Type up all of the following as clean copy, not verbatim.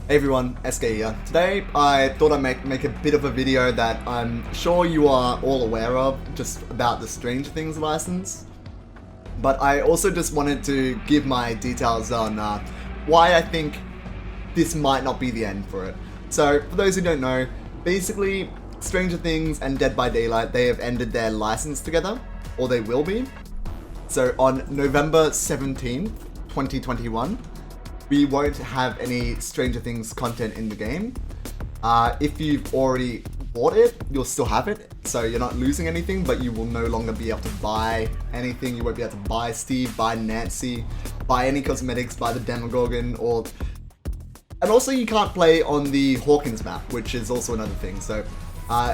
Hey everyone, SK here. Today I thought I'd make a bit of a video that I'm sure you are all aware of, just about the Stranger Things license. But I also just wanted to give my details on why I think this might not be the end for it. So, for those who don't know, basically Stranger Things and Dead by Daylight, they have ended their license together, or they will be. So on November 17th, 2021, we won't have any Stranger Things content in the game. If you've already bought it, you'll still have it, so you're not losing anything, but you will no longer be able to buy anything. You won't be able to buy Steve, buy Nancy, buy any cosmetics, buy the Demogorgon, and also you can't play on the Hawkins map, which is also another thing. So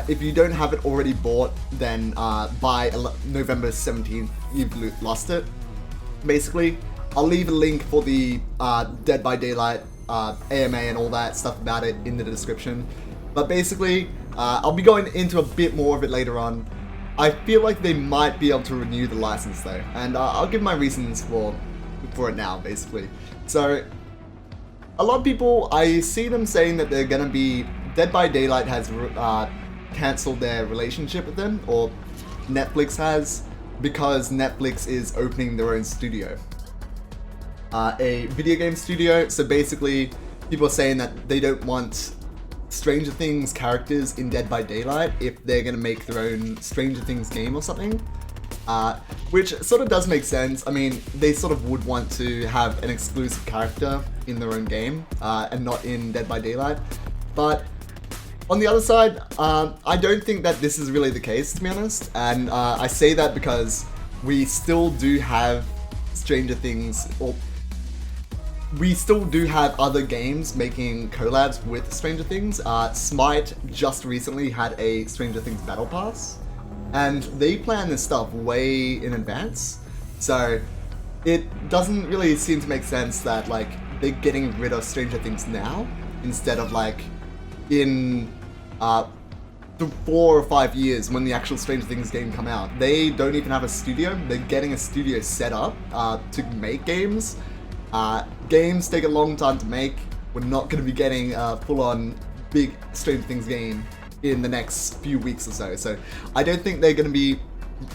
if you don't have it already bought, then by November 17th, you've lost it. Basically, I'll leave a link for the Dead by Daylight AMA and all that stuff about it in the description. But basically, I'll be going into a bit more of it later on. I feel like they might be able to renew the license though, and I'll give my reasons for it now, basically. So, a lot of people, I see them saying that they're gonna be, Dead by Daylight has cancelled their relationship with them, or Netflix has, because Netflix is opening their own studio. A video game studio, so basically people are saying that they don't want Stranger Things characters in Dead by Daylight if they're gonna make their own Stranger Things game or something. Which sort of does make sense. I mean, they sort of would want to have an exclusive character in their own game, and not in Dead by Daylight. But on the other side, I don't think that this is really the case, to be honest. And I say that because we still do have Stranger Things, or we still do have other games making collabs with Stranger Things. Smite just recently had a Stranger Things Battle Pass, and they plan this stuff way in advance. So it doesn't really seem to make sense that like they're getting rid of Stranger Things now instead of like in the 4 or 5 years when the actual Stranger Things game come out. They don't even have a studio. They're getting a studio set up to make games. Games take a long time to make. We're not going to be getting a full-on big Stranger Things game in the next few weeks or so. So I don't think they're going to be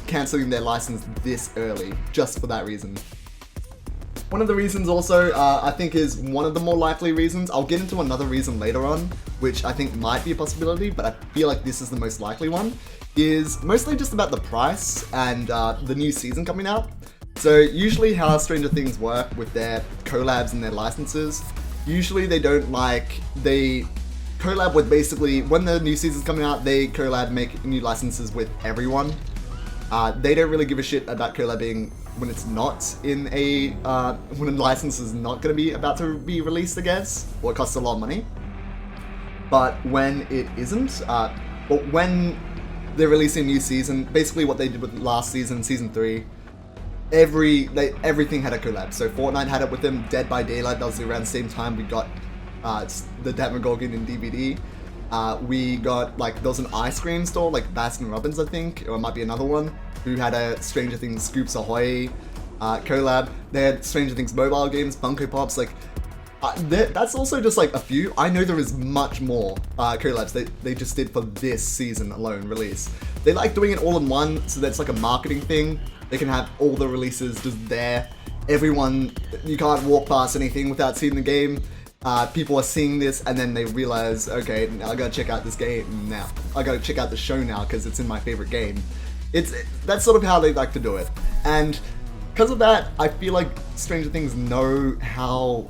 cancelling their license this early, just for that reason. One of the reasons also, I think is one of the more likely reasons, I'll get into another reason later on, which I think might be a possibility, but I feel like this is the most likely one, is mostly just about the price and the new season coming out. So usually how Stranger Things work with their collabs and their licenses, usually they collab with basically, when the new season's coming out, they collab, make new licenses with everyone. They don't really give a shit about collabing when it's not in a, when a license is not going to be about to be released, I guess, or it costs a lot of money. But when it isn't, but when they're releasing a new season, basically what they did with last season, season 3, everything had a collab. So Fortnite had it with them, Dead by Daylight, that was around the same time we got the Demogorgon in DVD. We got, like, there was an ice cream store, like Baskin Robbins, I think, or it might be another one, who had a Stranger Things Scoops Ahoy collab. They had Stranger Things mobile games, Funko Pops, like, that's also just like a few. I know there is much more collabs they just did for this season alone release. They like doing it all in one, so that's like a marketing thing. They can have all the releases just there. Everyone, you can't walk past anything without seeing the game. People are seeing this and then they realize, okay, now I gotta check out this game now. I gotta check out the show now because it's in my favorite game. That's sort of how they like to do it. And because of that, I feel like Stranger Things know how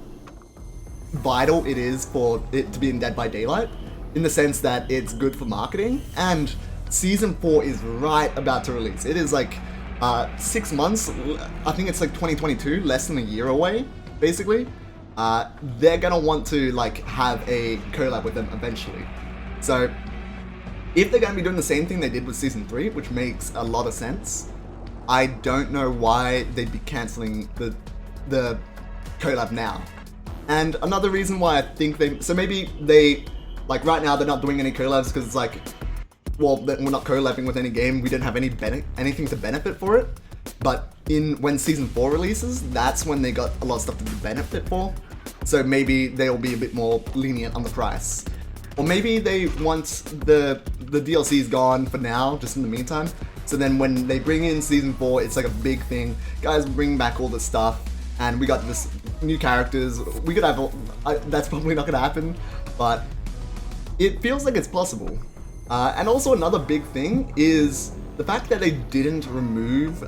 vital it is for it to be in Dead by Daylight, in the sense that it's good for marketing, and season 4 is right about to release. It is like 6 months, I think it's like 2022, less than a year away, basically. They're gonna want to like have a collab with them eventually. So if they're gonna be doing the same thing they did with season 3, which makes a lot of sense, I don't know why they'd be cancelling the collab now. And another reason why I think so maybe they, like right now they're not doing any collabs because it's like, well, we're not collabing with any game, we don't have anything to benefit for it. But when season 4 releases, that's when they got a lot of stuff to benefit for. So maybe they'll be a bit more lenient on the price. Or maybe they want the DLC's gone for now, just in the meantime. So then when they bring in Season 4, it's like a big thing. Guys, bring back all this stuff, and we got this new characters. We could have, that's probably not gonna happen, but it feels like it's possible. And also another big thing is the fact that they didn't remove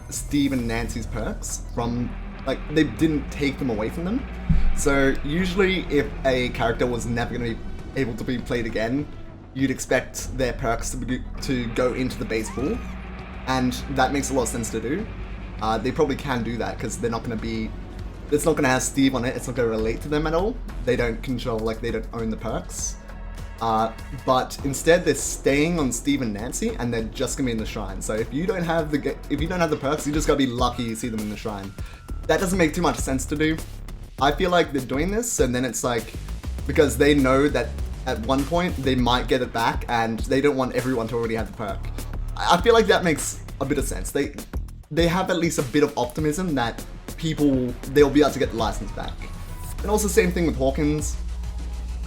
Steve and Nancy's perks from, like, they didn't take them away from them. So usually if a character was never going to be able to be played again, you'd expect their perks to go into the base pool, and that makes a lot of sense to do. They probably can do that because they're not going to be, it's not going to have Steve on it, it's not going to relate to them at all. They don't control, like, they don't own the perks. But instead they're staying on Steve and Nancy, and they're just gonna be in the shrine. So if you don't have the perks, you just gotta be lucky you see them in the shrine. That doesn't make too much sense to do. I feel like they're doing this, and then it's like, because they know that at one point they might get it back, and they don't want everyone to already have the perk. I feel like that makes a bit of sense. They have at least a bit of optimism that they'll be able to get the license back. And also same thing with Hawkins.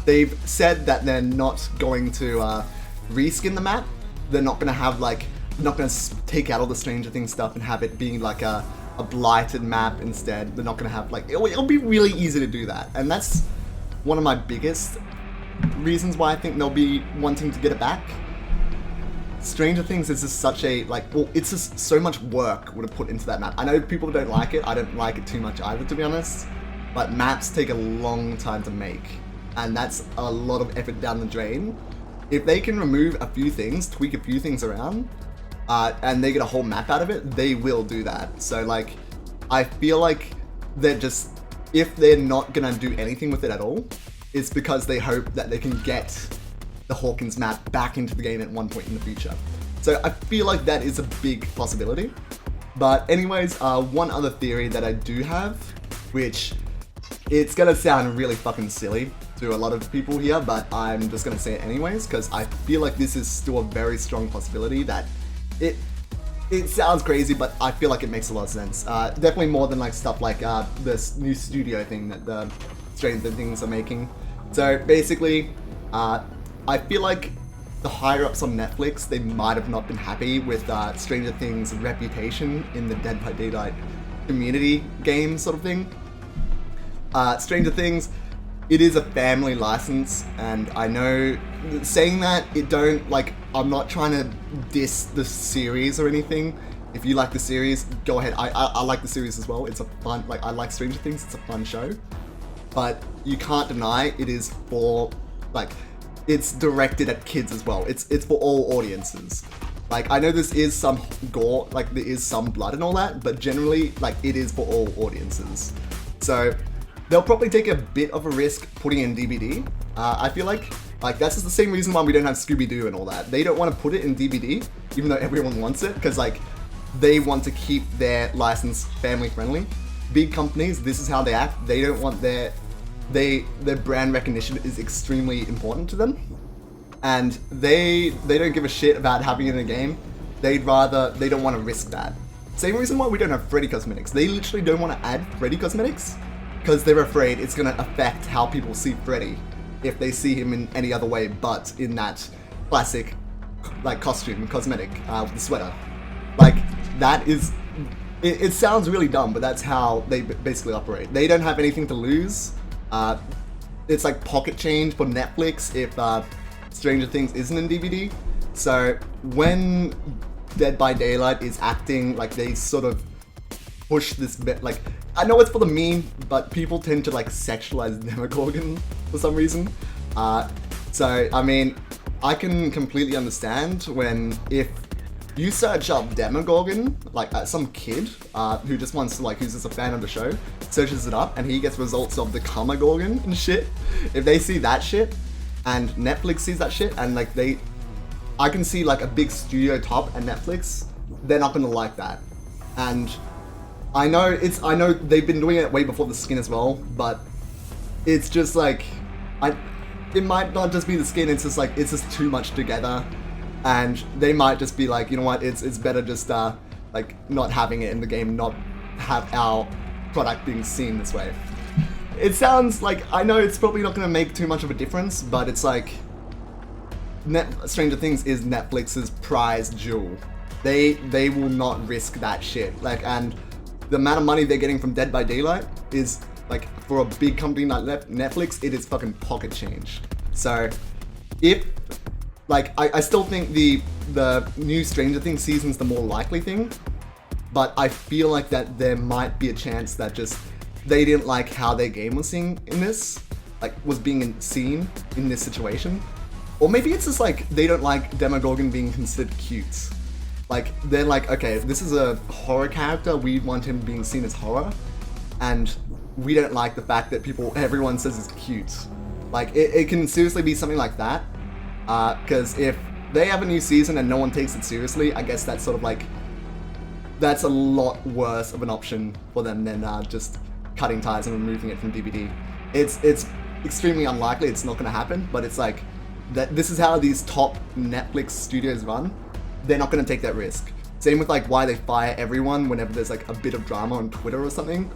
They've said that they're not going to reskin the map. They're not going to have, like, they're not going to take out all the Stranger Things stuff and have it being like a blighted map instead. They're not going to have, like, it'll be really easy to do that. And that's one of my biggest reasons why I think they'll be wanting to get it back. Stranger Things is just such a, like, well, it's just so much work would have put into that map. I know people don't like it. I don't like it too much either, to be honest. But maps take a long time to make, and that's a lot of effort down the drain. If they can remove a few things, tweak a few things around, and they get a whole map out of it, they will do that. So, like, I feel like they're just, if they're not gonna do anything with it at all, it's because they hope that they can get the Hawkins map back into the game at one point in the future. So I feel like that is a big possibility. But anyways, one other theory that I do have, which it's gonna sound really fucking silly to a lot of people here, but I'm just gonna say it anyways, because I feel like this is still a very strong possibility that it sounds crazy, but I feel like it makes a lot of sense. Definitely more than like stuff like this new studio thing that the Stranger Things are making. So basically, I feel like the higher ups on Netflix, they might have not been happy with Stranger Things' reputation in the Dead by Daylight community game sort of thing. Stranger Things, it is a family license, and I know saying that, I'm not trying to diss the series or anything. If you like the series, go ahead. I like the series as well. It's a fun, like, I like Stranger Things, it's a fun show. But you can't deny it is for, like, it's directed at kids as well. It's for all audiences. Like, I know this is some gore, like, there is some blood and all that, but generally, like, it is for all audiences. So they'll probably take a bit of a risk putting in DVD. I feel like that's just the same reason why we don't have Scooby-Doo and all that. They don't want to put it in DVD, even though everyone wants it, because, like, they want to keep their license family-friendly. Big companies, this is how they act. They don't want their brand recognition is extremely important to them, and they don't give a shit about having it in a game. They don't want to risk that. Same reason why we don't have Freddy cosmetics. They literally don't want to add Freddy cosmetics because they're afraid it's going to affect how people see Freddy if they see him in any other way but in that classic, like, costume cosmetic with the sweater. Like, that is, it sounds really dumb, but that's how they basically operate. They don't have anything to lose. It's like pocket change for Netflix if Stranger Things isn't in DVD. So when Dead by Daylight is acting, like, they sort of push this bit, like, I know it's for the meme, but people tend to, like, sexualize Demogorgon for some reason. So, I mean, I can completely understand if you search up Demogorgon, like, some kid who just wants to, like, who's just a fan of the show, searches it up, and he gets results of the Kamagorgon and shit. If they see that shit, and Netflix sees that shit, and, like, I can see, like, a big studio top and Netflix, they're not gonna like that. And I know they've been doing it way before the skin as well, but it's just, like, it might not just be the skin, it's just too much together. And they might just be like, you know what, it's better just, like, not having it in the game, not have our product being seen this way. it sounds like, I know it's probably not going to make too much of a difference, but it's like, Stranger Things is Netflix's prize jewel. They will not risk that shit. Like, and the amount of money they're getting from Dead by Daylight is, like, for a big company like Netflix, it is fucking pocket change. So, if, like, I still think the new Stranger Things season's the more likely thing, but I feel like that there might be a chance that just they didn't like how their game was seen in this, like, was being seen in this situation. Or maybe it's just like they don't like Demogorgon being considered cute. Like, they're like, okay, this is a horror character, we want him being seen as horror, and we don't like the fact that everyone says is cute. Like, it can seriously be something like that, because if they have a new season and no one takes it seriously, I guess that's sort of like, that's a lot worse of an option for them than just cutting ties and removing it from DVD. It's extremely unlikely, it's not gonna happen, but it's like, that this is how these top Netflix studios run. They're not gonna take that risk. Same with like why they fire everyone whenever there's like a bit of drama on Twitter or something.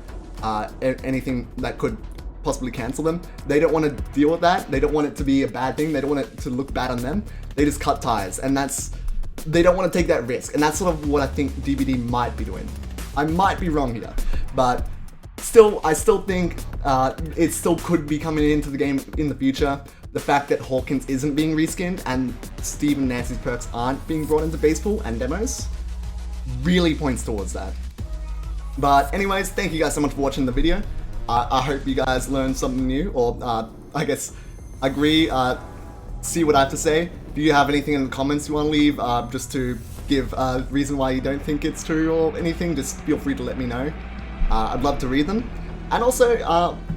Anything that could possibly cancel them. They don't want to deal with that. They don't want it to be a bad thing. They don't want it to look bad on them. They just cut ties, and they don't want to take that risk. And that's sort of what I think DVD might be doing. I might be wrong here, but I still think it still could be coming into the game in the future. The fact that Hawkins isn't being reskinned and Steve and Nancy's perks aren't being brought into baseball and demos really points towards that. But anyways, thank you guys so much for watching the video. I hope you guys learned something new, or I guess agree, see what I have to say. If you have anything in the comments you want to leave, just to give a reason why you don't think it's true or anything, just feel free to let me know. I'd love to read them. And also,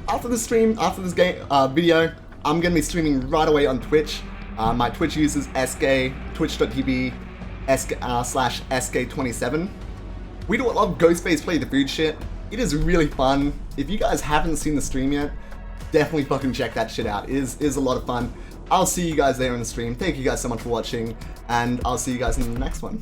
after the stream, after this video, I'm going to be streaming right away on Twitch. My Twitch user is SK, twitch.tv /SK27. We do a lot of Ghostface Play the Food shit. It is really fun. If you guys haven't seen the stream yet, definitely fucking check that shit out. It is a lot of fun. I'll see you guys there in the stream. Thank you guys so much for watching, and I'll see you guys in the next one.